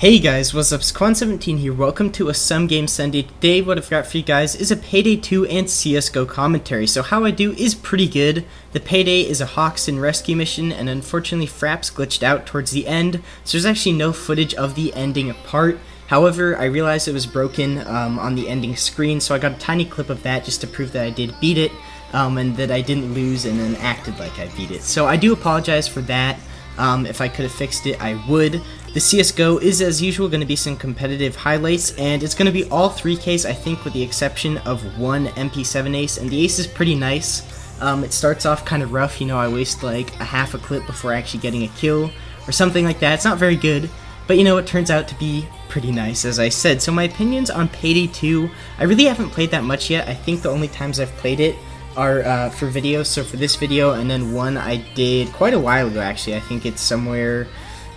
Hey guys, what's up? It's Quan17 here. Welcome to a Some Game Sunday. Today what I've got for you guys is a Payday 2 and CSGO commentary. So how I do is pretty good. The Payday is a Hawkson rescue mission, and unfortunately Fraps glitched out towards the end, so there's actually no footage of the ending part. However, I realized it was broken on the ending screen, so I got a tiny clip of that just to prove that I did beat it, and that I didn't lose and then acted like I beat it. So I do apologize for that. If I could have fixed it, I would. The CSGO is, as usual, going to be some competitive highlights, and it's going to be all 3Ks, I think, with the exception of one MP7 ace, and the ace is pretty nice. It starts off kind of rough, you know, I waste like a half a clip before actually getting a kill, or something like that. It's not very good, but you know, it turns out to be pretty nice, as I said. So my opinions on Payday 2, I really haven't played that much yet. I think the only times I've played it are for videos, so for this video, and then one I did quite a while ago actually. I think it's somewhere,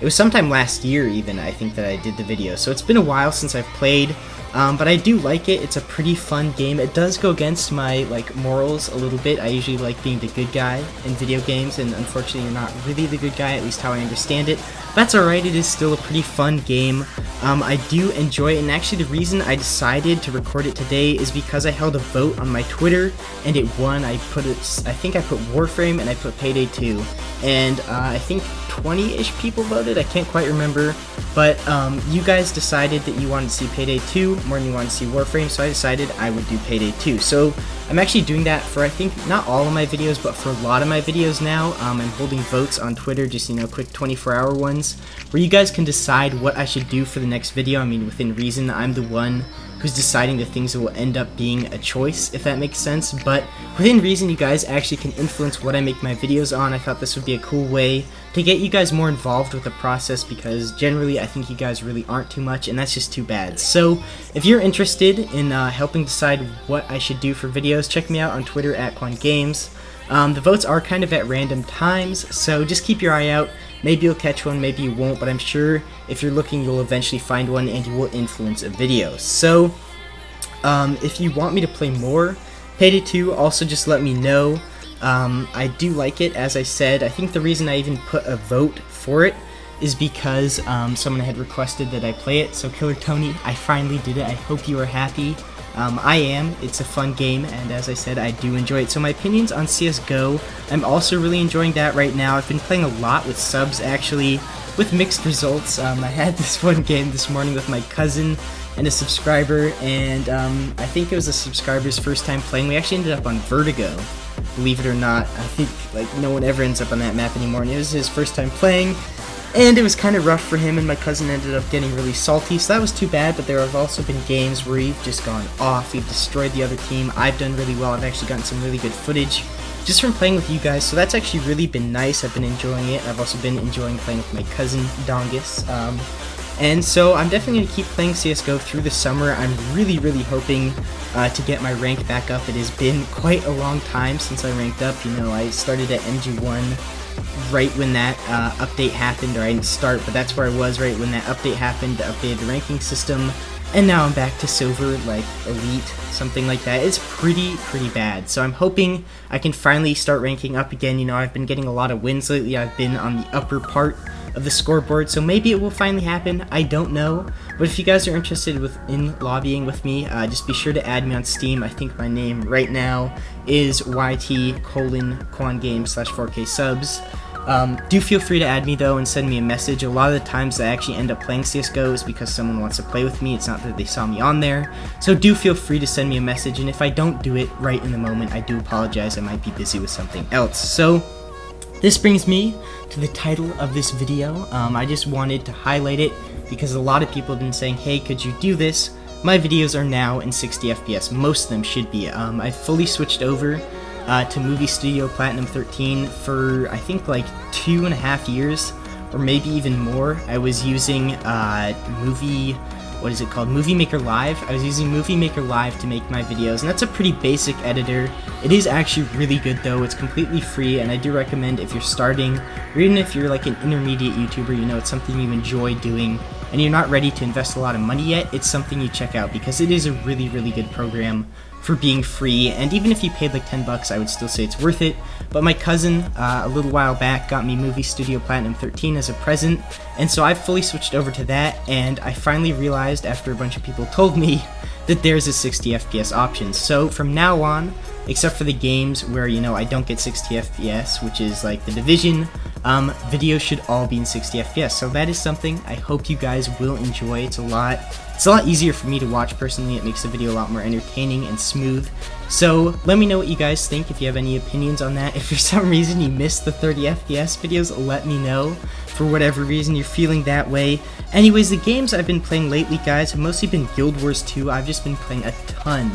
it was sometime last year even, I think, that I did the video. So it's been a while since I've played, but I do like it. It's a pretty fun game. It does go against my morals a little bit. I usually like being the good guy in video games, and unfortunately you're not really the good guy, at least how I understand it. That's alright, it is still a pretty fun game. I do enjoy it, and actually the reason I decided to record it today is because I held a vote on my Twitter, and it won. I think I put Warframe and I put Payday 2, and I think 20-ish people voted, I can't quite remember, but you guys decided that you wanted to see Payday 2 more than you wanted to see Warframe, so I decided I would do Payday 2. So I'm actually doing that for, I think, not all of my videos, but for a lot of my videos now. I'm holding votes on Twitter, just, you know, quick 24-hour ones, where you guys can decide what I should do for the next video. I mean, within reason, I'm the one who's deciding the things that will end up being a choice, if that makes sense, but within reason you guys actually can influence what I make my videos on. I thought this would be a cool way to get you guys more involved with the process, because generally I think you guys really aren't too much, and that's just too bad. So if you're interested in helping decide what I should do for videos, check me out on Twitter at QuanGames. The votes are kind of at random times, so just keep your eye out. Maybe you'll catch one, maybe you won't, but I'm sure if you're looking, you'll eventually find one and you will influence a video. So, if you want me to play more Payday 2, also just let me know. I do like it, as I said. I think the reason I even put a vote for it is because someone had requested that I play it. So Killer Tony, I finally did it. I hope you are happy. I am. It's a fun game, and as I said, I do enjoy it. So my opinions on CSGO, I'm also really enjoying that right now. I've been playing a lot with subs, actually, with mixed results. I had this one game this morning with my cousin and a subscriber, and I think it was a subscriber's first time playing. We actually ended up on Vertigo, believe it or not. I think no one ever ends up on that map anymore, and it was his first time playing. And it was kind of rough for him, and my cousin ended up getting really salty, so that was too bad. But there have also been games where we've just gone off, we've destroyed the other team. I've done really well. I've actually gotten some really good footage just from playing with you guys, so that's actually really been nice. I've been enjoying it. I've also been enjoying playing with my cousin Dongus, and so I'm definitely going to keep playing CSGO through the summer. I'm really hoping to get my rank back up. It has been quite a long time since I ranked up. You know, I started at MG1 right when that update happened, or I didn't start, but that's where I was right when that update happened, to update the ranking system, and now I'm back to silver, like elite, something like that. It's pretty bad, so I'm hoping I can finally start ranking up again. You know, I've been getting a lot of wins lately. I've been on the upper part of the scoreboard, so maybe it will finally happen. I don't know, but if you guys are interested in lobbying with me, just be sure to add me on Steam. I think my name right now is YT:QuanGames/4K subs. Do feel free to add me though and send me a message. A lot of the times I actually end up playing CSGO is because someone wants to play with me. It's not that they saw me on there. So do feel free to send me a message, and if I don't do it right in the moment, I do apologize. I might be busy with something else. So this brings me to the title of this video. I just wanted to highlight it because a lot of people have been saying, hey, could you do this? My videos are now in 60 FPS. Most of them should be. I fully switched over to Movie Studio Platinum 13 for, I think, like 2.5 years, or maybe even more. I was using Movie Maker Live. I was using Movie Maker Live to make my videos, and that's a pretty basic editor. It is actually really good though. It's completely free, and I do recommend if you're starting, or even if you're like an intermediate YouTuber, you know, it's something you enjoy doing, and you're not ready to invest a lot of money yet, it's something you check out, because it is a really good program for being free, and even if you paid like 10 bucks, I would still say it's worth it. But my cousin a little while back got me Movie Studio Platinum 13 as a present, and so I've fully switched over to that, and I finally realized after a bunch of people told me that there's a 60 FPS option. So from now on, except for the games where, you know, I don't get 60 FPS, which is like The Division, videos should all be in 60 FPS. So that is something I hope you guys will enjoy. It's a lot easier for me to watch personally. It makes the video a lot more entertaining and smooth. So let me know what you guys think, if you have any opinions on that. If for some reason you missed the 30 FPS videos, let me know. For whatever reason you're feeling that way. Anyways, the games I've been playing lately, guys, have mostly been Guild Wars 2. I've just been playing a ton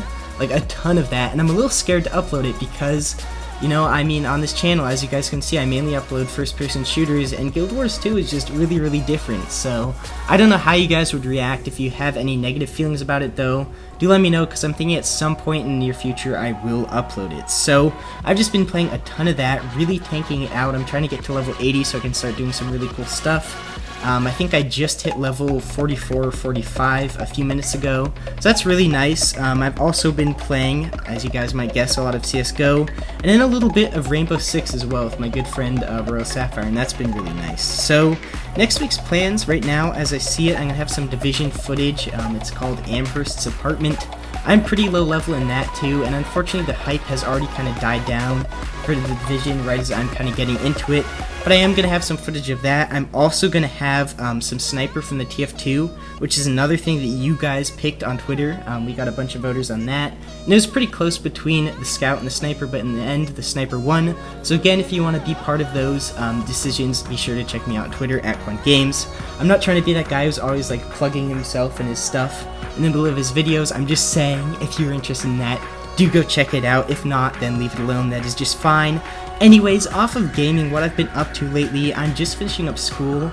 of that, and I'm a little scared to upload it because, you know, I mean, on this channel, as you guys can see, I mainly upload first-person shooters, and Guild Wars 2 is just really different. So I don't know how you guys would react. If you have any negative feelings about it, though, do let me know, because I'm thinking at some point in the near future I will upload it. So I've just been playing a ton of that, really tanking it out. I'm trying to get to level 80 so I can start doing some really cool stuff. I think I just hit level 44 or 45 a few minutes ago, so that's really nice. I've also been playing, as you guys might guess, a lot of CSGO, and then a little bit of Rainbow Six as well with my good friend Royal Sapphire, and that's been really nice. So next week's plans, right now, as I see it, I'm going to have some Division footage. It's called Amherst's Apartment. I'm pretty low level in that too, and unfortunately the hype has already kind of died down for the Division right as I'm kind of getting into it, but I am going to have some footage of that. I'm also going to have some Sniper from the TF2, which is another thing that you guys picked on Twitter. We got a bunch of voters on that, and it was pretty close between the Scout and the Sniper, but in the end the Sniper won. So again, if you want to be part of those decisions, be sure to check me out on Twitter at QuantGames. I'm not trying to be that guy who's always like plugging himself and his stuff in the middle of his videos. I'm just saying, if you're interested in that, do go check it out. If not, then leave it alone. That is just fine. Anyways, off of gaming, what I've been up to lately, I'm just finishing up school.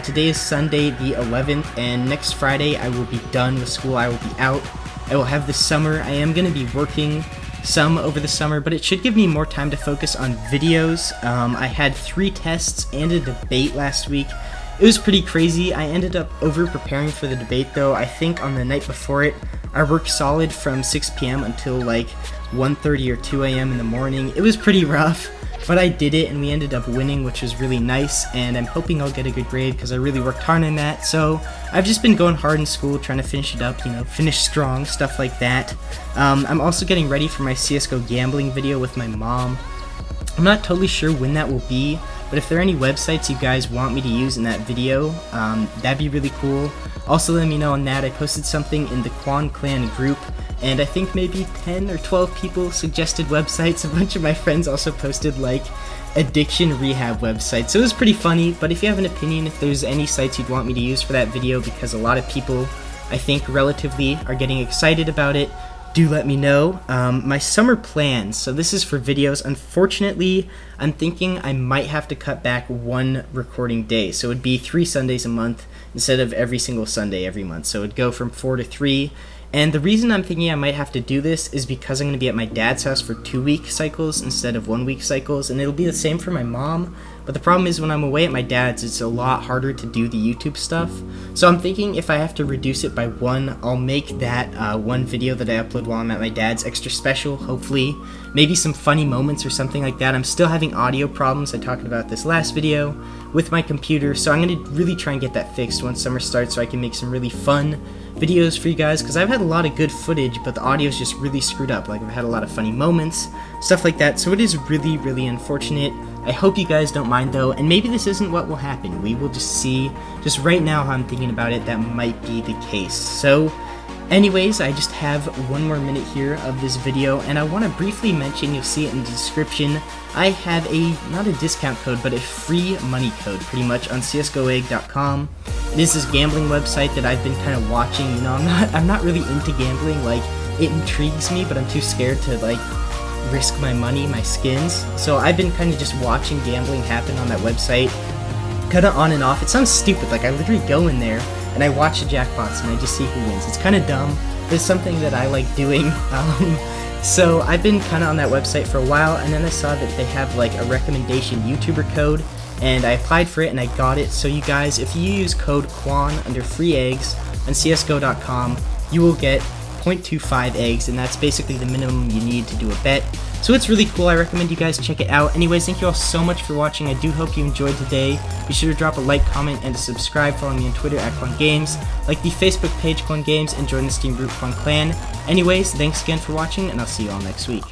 Today is Sunday the 11th, and next Friday I will be done with school. I will be out. I will have the summer. I am going to be working some over the summer, but it should give me more time to focus on videos. I had 3 tests and a debate last week. It was pretty crazy. I ended up over-preparing for the debate, though. I think on the night before it, I worked solid from 6 p.m. until like 1:30 or 2 a.m. in the morning. It was pretty rough, but I did it, and we ended up winning, which was really nice, and I'm hoping I'll get a good grade because I really worked hard on that. So I've just been going hard in school, trying to finish it up, you know, finish strong, stuff like that. I'm also getting ready for my CSGO gambling video with my mom. I'm not totally sure when that will be, but if there are any websites you guys want me to use in that video, that'd be really cool. Also let me know on that. I posted something in the Quan Clan group, and I think maybe 10 or 12 people suggested websites. A bunch of my friends also posted like addiction rehab websites, so it was pretty funny. But if you have an opinion, if there's any sites you'd want me to use for that video, because a lot of people, I think, relatively are getting excited about it, do let me know. My summer plans, so this is for videos. Unfortunately, I'm thinking I might have to cut back 1 recording day, so it would be 3 Sundays a month instead of every single Sunday every month, so it would go from 4 to 3. And the reason I'm thinking I might have to do this is because I'm going to be at my dad's house for 2-week cycles instead of 1-week cycles, and it'll be the same for my mom. But the problem is when I'm away at my dad's, it's a lot harder to do the YouTube stuff. So I'm thinking if I have to reduce it by 1, I'll make that 1 video that I upload while I'm at my dad's extra special, hopefully. Maybe some funny moments or something like that. I'm still having audio problems. I talked about this last video with my computer, so I'm going to really try and get that fixed once summer starts so I can make some really fun videos for you guys, because I've had a lot of good footage, but the audio is just really screwed up. Like, I've had a lot of funny moments, stuff like that, so it is really unfortunate. I hope you guys don't mind though, and maybe this isn't what will happen. We will just see. Just right now how I'm thinking about it, that might be the case. So anyways, I just have 1 more minute here of this video, and I want to briefly mention, you'll see it in the description, I have not a discount code, but a free money code pretty much on csgoegg.com. It is this gambling website that I've been kind of watching. You know, I'm not really into gambling. Like, it intrigues me, but I'm too scared to like risk my money, my skins. So I've been kind of just watching gambling happen on that website, kind of on and off. It sounds stupid. Like, I literally go in there and I watch the jackpots and I just see who wins. It's kind of dumb, but it's something that I like doing. So I've been kind of on that website for a while, and then I saw that they have like a recommendation YouTuber code, and I applied for it and I got it. So you guys, if you use code QUAN under free eggs on csgo.com, you will get 0.25 eggs, and that's basically the minimum you need to do a bet. So it's really cool. I recommend you guys check it out. Anyways, thank you all so much for watching. I do hope you enjoyed today. Be sure to drop a like, comment, and to subscribe. Follow me on Twitter at QuanGames, like the Facebook page QuanGames, and join the Steam group QuanClan. Anyways, thanks again for watching, and I'll see you all next week.